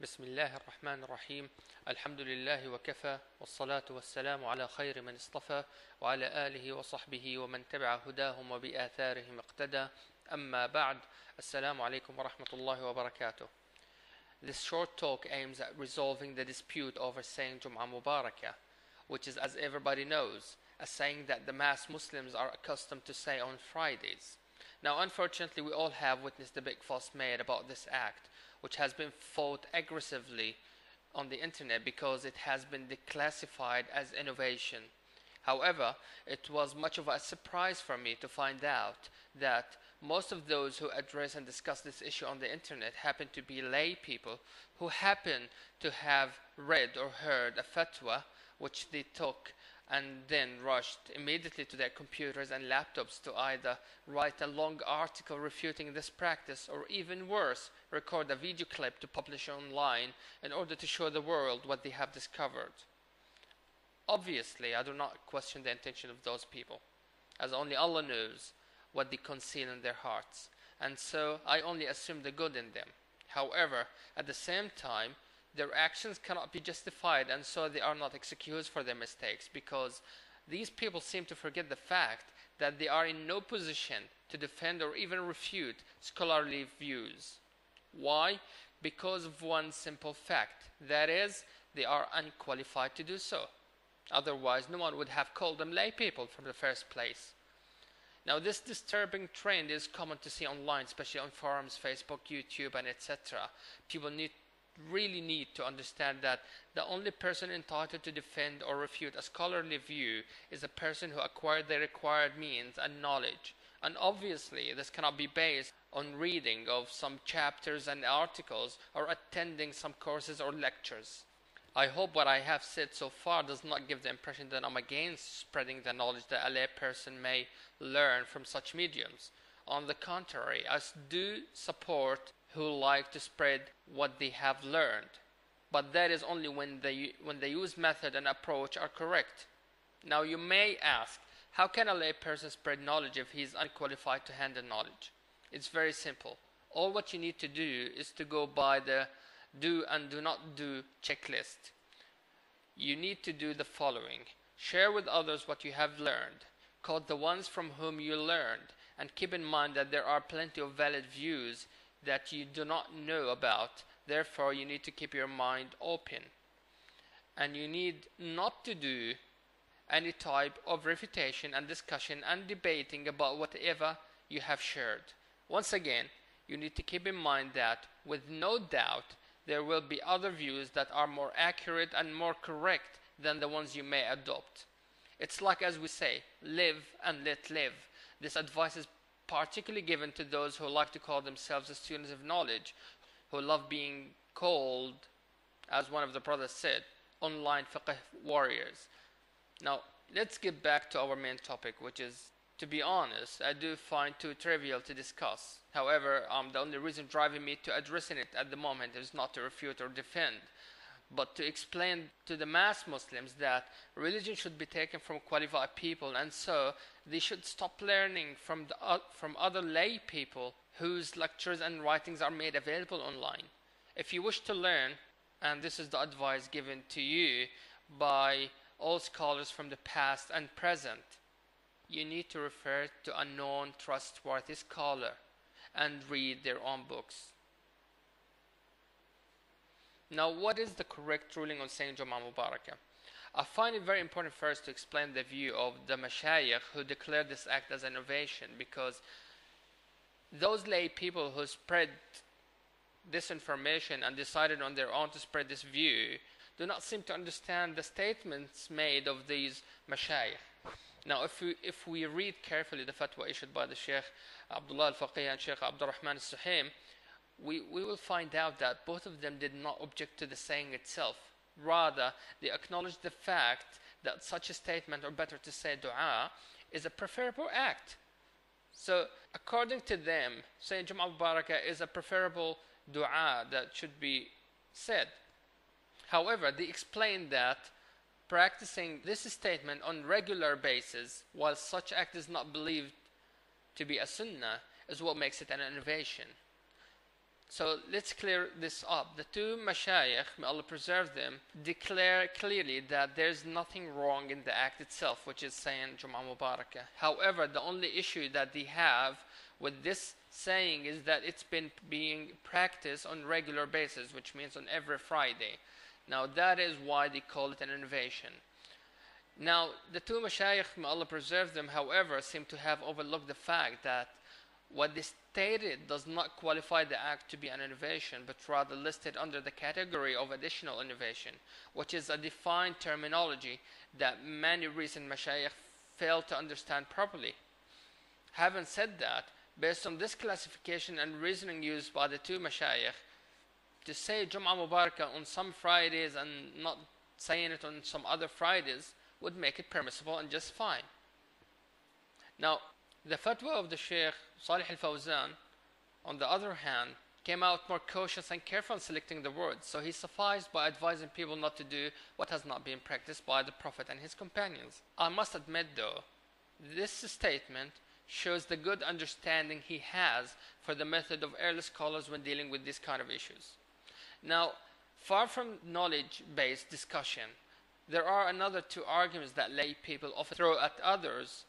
بسم الله الرحمن الرحيم الحمد لله وكفى والصلاة والسلام على خير من اصطفى وعلى آله وصحبه ومن تبع هداهم وبآثارهم اقتدى أما بعد السلام عليكم ورحمة الله وبركاته. This short talk aims at resolving the dispute over saying Jumu'ah Mubarakah, which is, as everybody knows, a saying that the mass Muslims are accustomed to say on Fridays. Now, unfortunately, we all have witnessed the big fuss made about this act, which has been fought aggressively on the internet because it has been declassified as innovation. However, it was much of a surprise for me to find out that most of those who address and discuss this issue on the internet happen to be lay people who happen to have read or heard a fatwa which they took and then rushed immediately to their computers and laptops to either write a long article refuting this practice or, even worse, record a video clip to publish online in order to show the world what they have discovered. Obviously, I do not question the intention of those people, as only Allah knows what they conceal in their hearts, and so I only assume the good in them. However, at the same time, their actions cannot be justified, and so they are not excused for their mistakes, because these people seem to forget the fact that they are in no position to defend or even refute scholarly views. Why? Because of one simple fact, that is, they are unqualified to do so. Otherwise, no one would have called them lay people from the first place. Now, this disturbing trend is common to see online, especially on forums, Facebook, YouTube, and etc. People really need to understand that the only person entitled to defend or refute a scholarly view is a person who acquired the required means and knowledge. And obviously, this cannot be based on reading of some chapters and articles or attending some courses or lectures. I hope what I have said so far does not give the impression that I'm against spreading the knowledge that a lay person may learn from such mediums. On the contrary, I do support who like to spread what they have learned, but that is only when the use method and approach are correct. Now, you may ask, how can a lay person spread knowledge if he is unqualified to handle knowledge? It's very simple. All what you need to do is to go by the do and do not do checklist. You need to do the following: share with others what you have learned, quote the ones from whom you learned, and keep in mind that there are plenty of valid views that you do not know about. Therefore, you need to keep your mind open, and you need not to do any type of refutation and discussion and debating about whatever you have shared. Once again, you need to keep in mind that with no doubt there will be other views that are more accurate and more correct than the ones you may adopt. It's like, as we say, live and let live. This advice is particularly given to those who like to call themselves the students of knowledge, who love being called, as one of the brothers said, online fiqh warriors. Now, let's get back to our main topic, which is, to be honest, I do find too trivial to discuss. However, the only reason driving me to addressing it at the moment is not to refute or defend, but to explain to the mass Muslims that religion should be taken from qualified people, and so they should stop learning from other lay people whose lectures and writings are made available online. If you wish to learn, and this is the advice given to you by all scholars from the past and present, you need to refer to a known, trustworthy scholar and read their own books. Now, what is the correct ruling on saying Jumu'ah Mubarakah? I find it very important first to explain the view of the mashayikh who declared this act as innovation, because those lay people who spread this information and decided on their own to spread this view do not seem to understand the statements made of these mashayikh. Now, if we read carefully the fatwa issued by the Sheikh Abdullah al-Faqih and Sheikh Abdurrahman al-Suhaim, we will find out that both of them did not object to the saying itself. Rather, they acknowledged the fact that such a statement, or better to say dua, is a preferable act. So, according to them, saying Jumu'ah Mubarakah is a preferable dua that should be said. However, they explained that practicing this statement on regular basis, while such act is not believed to be a sunnah, is what makes it an innovation. So let's clear this up. The two mashayikh, may Allah preserve them, declare clearly that there's nothing wrong in the act itself, which is saying Jumu'ah Mubarakah. However, the only issue that they have with this saying is that it's been being practiced on regular basis, which means on every Friday. Now that is why they call it an innovation. Now the two mashayikh, may Allah preserve them, however, seem to have overlooked the fact that what they stated does not qualify the act to be an innovation, but rather listed under the category of additional innovation, which is a defined terminology that many recent mashayikh fail to understand properly. Having said that, based on this classification and reasoning used by the two mashayikh, to say Jumu'ah Mubarakah on some Fridays and not saying it on some other Fridays would make it permissible and just fine. Now, the fatwa of the Sheikh Salih al-Fawzan, on the other hand, came out more cautious and careful in selecting the words, so he sufficed by advising people not to do what has not been practiced by the Prophet and his companions. I must admit though, this statement shows the good understanding he has for the method of early scholars when dealing with these kind of issues. Now, far from knowledge-based discussion, there are another two arguments that lay people often throw at others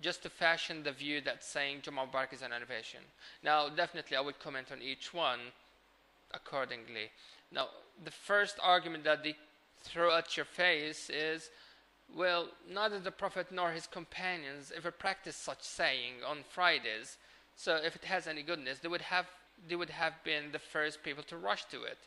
just to fashion the view that saying Jumu'ah Mubarak is an innovation. Now, definitely I will comment on each one accordingly. Now, the first argument that they throw at your face is, well, neither the Prophet nor his companions ever practiced such saying on Fridays, so if it has any goodness, they would have been the first people to rush to it.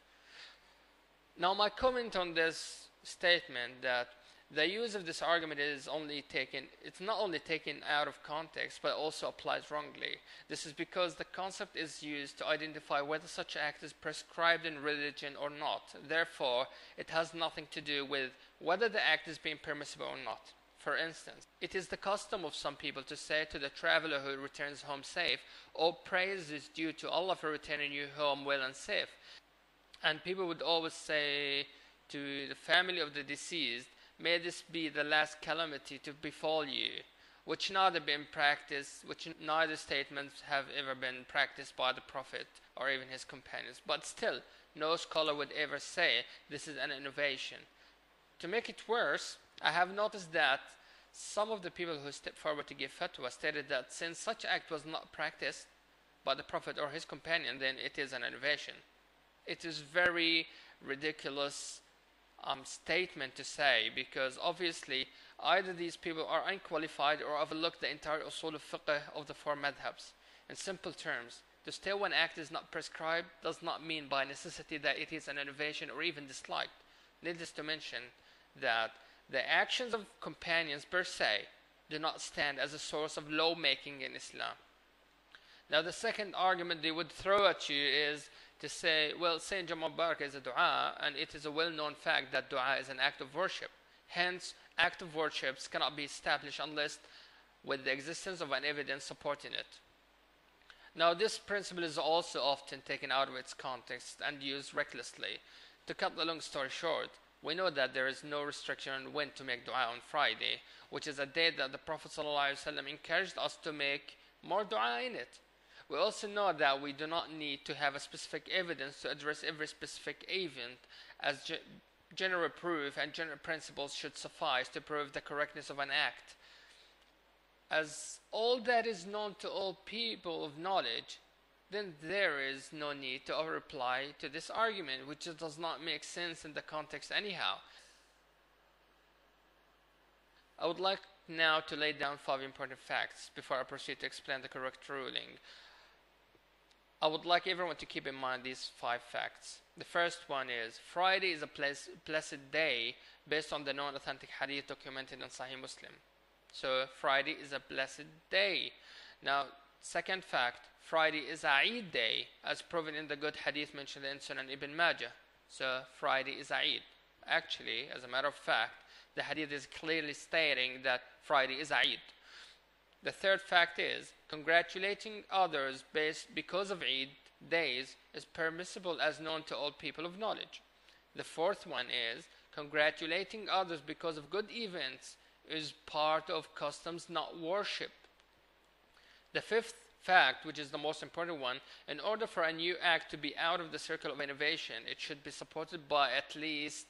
Now, my comment on this statement that the use of this argument is it's not only taken out of context, but also applies wrongly. This is because the concept is used to identify whether such act is prescribed in religion or not. Therefore, it has nothing to do with whether the act is being permissible or not. For instance, it is the custom of some people to say to the traveler who returns home safe, "All praise is due to Allah for returning you home well and safe." And people would always say to the family of the deceased, "May this be the last calamity to befall you," which neither statements have ever been practiced by the Prophet or even his companions. But still, no scholar would ever say this is an innovation. To make it worse, I have noticed that some of the people who stepped forward to give fatwa stated that since such act was not practiced by the Prophet or his companion, then it is an innovation. It is very ridiculous statement to say, because obviously either these people are unqualified or overlook the entire usul of fiqh of the four madhabs. In simple terms, to say one act is not prescribed does not mean by necessity that it is an innovation or even disliked. Needless to mention that the actions of companions per se do not stand as a source of law-making in Islam. Now, the second argument they would throw at you is to say, well, saying Jumu'ah Mubarak is a dua, and it is a well-known fact that dua is an act of worship. Hence, act of worships cannot be established unless with the existence of an evidence supporting it. Now, this principle is also often taken out of its context and used recklessly. To cut the long story short, we know that there is no restriction on when to make dua on Friday, which is a day that the Prophet ﷺ encouraged us to make more dua in it. We also know that we do not need to have a specific evidence to address every specific event, as general proof and general principles should suffice to prove the correctness of an act. As all that is known to all people of knowledge, then there is no need to reply to this argument, which just does not make sense in the context anyhow. I would like now to lay down 5 important facts before I proceed to explain the correct ruling. I would like everyone to keep in mind these 5 facts. The first one is, Friday is a blessed day based on the known authentic hadith documented in Sahih Muslim. So Friday is a blessed day. Now, second fact, Friday is a Eid day, as proven in the good hadith mentioned in Sunan Ibn Majah. So Friday is a Eid. Actually, as a matter of fact, the hadith is clearly stating that Friday is a Eid. The third fact is, congratulating others because of Eid days is permissible as known to all people of knowledge. The fourth one is, congratulating others because of good events is part of customs, not worship. The fifth fact, which is the most important one, in order for a new act to be out of the circle of innovation, it should be supported by at least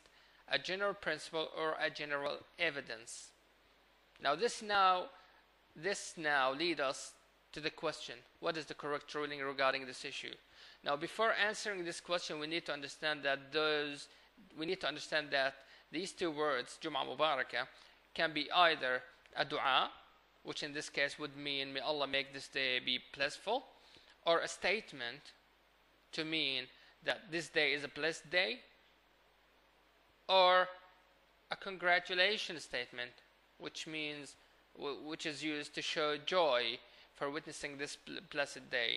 a general principle or a general evidence. Now this now leads us to the question, what is the correct ruling regarding this issue? Now before answering this question, we need to understand that these two words, Jumu'ah Mubarakah, can be either a dua, which in this case would mean, may Allah make this day be blissful, or a statement to mean that this day is a blessed day, or a congratulation statement, which is used to show joy for witnessing this blessed day.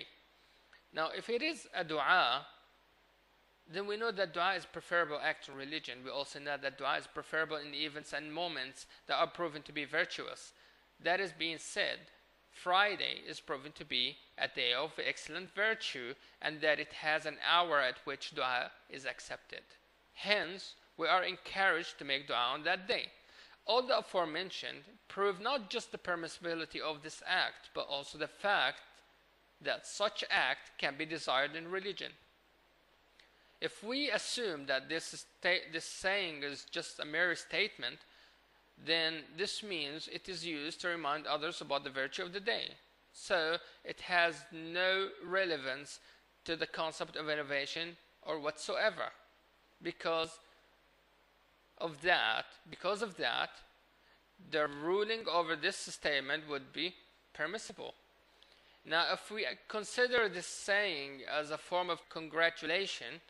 Now if it is a dua, then we know that dua is preferable act in religion. We also know that dua is preferable in events and moments that are proven to be virtuous. That is being said, Friday is proven to be a day of excellent virtue, and that it has an hour at which dua is accepted. Hence, we are encouraged to make dua on that day. All the aforementioned prove not just the permissibility of this act, but also the fact that such act can be desired in religion. If we assume that this saying is just a mere statement, then this means it is used to remind others about the virtue of the day. So it has no relevance to the concept of innovation or whatsoever. Because of that, the ruling over this statement would be permissible. Now if we consider this saying as a form of congratulation,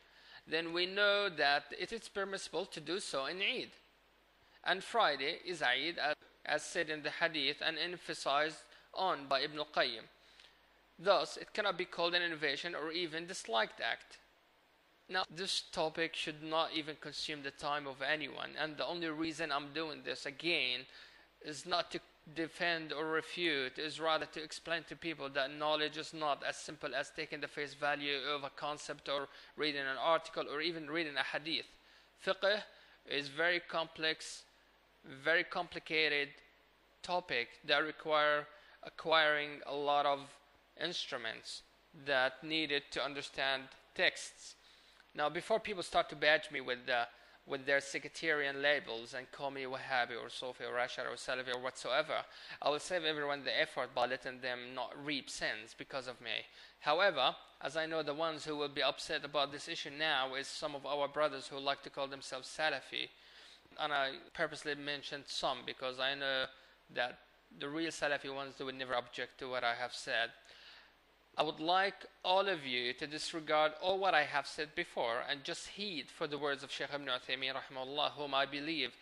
then we know that it is permissible to do so in Eid. And Friday is Eid, as said in the hadith and emphasized on by Ibn al-Qayyim. Thus, it cannot be called an innovation or even disliked act. Now, this topic should not even consume the time of anyone, and the only reason I'm doing this again is not to defend or refute, is rather to explain to people that knowledge is not as simple as taking the face value of a concept or reading an article or even reading a hadith. Fiqh is very complex, very complicated topic that require acquiring a lot of instruments that needed to understand texts. Now before people start to badge me with their sectarian labels and call me Wahhabi or Sufi or Ash'ari or Salafi or whatsoever, I will save everyone the effort by letting them not reap sins because of me. However, as I know the ones who will be upset about this issue now is some of our brothers who like to call themselves Salafi, and I purposely mentioned some because I know that the real Salafi ones, they would never object to what I have said. I would like all of you to disregard all what I have said before and just heed for the words of Sheikh Ibn Uthaymeen rahimahullah, whom I believe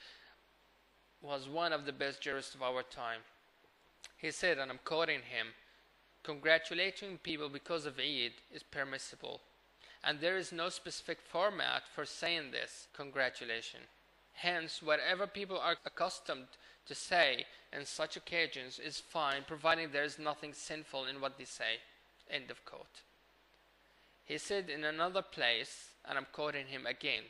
was one of the best jurists of our time. He said, and I'm quoting him, "Congratulating people because of Eid is permissible, and there is no specific format for saying this congratulation. Hence, whatever people are accustomed to say in such occasions is fine, providing there is nothing sinful in what they say." End of quote. He said in another place, and I'm quoting him again,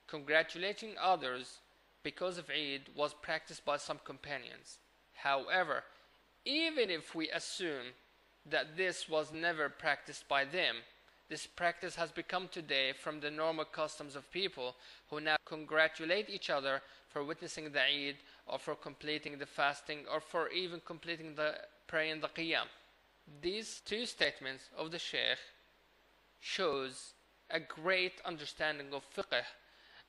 "Congratulating others because of Eid was practiced by some companions. However, even if we assume that this was never practiced by them, this practice has become today from the normal customs of people who now congratulate each other for witnessing the Eid, or for completing the fasting, or for even completing the praying the Qiyam." These two statements of the Sheikh shows a great understanding of fiqh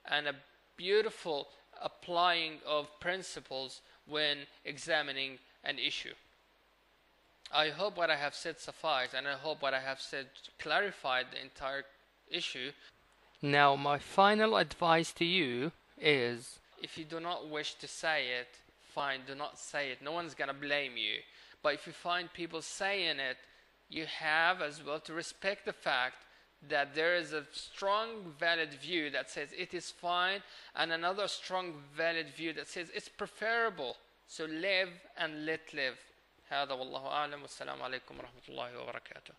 and a beautiful applying of principles when examining an issue. I hope what I have said suffices, and I hope what I have said clarified the entire issue. Now my final advice to you is, if you do not wish to say it, fine, do not say it. No one's gonna blame you. But if you find people saying it, you have as well to respect the fact that there is a strong valid view that says it is fine, and another strong valid view that says it's preferable. So live and let live. هذا والله أعلم والسلام عليكم ورحمة الله وبركاته.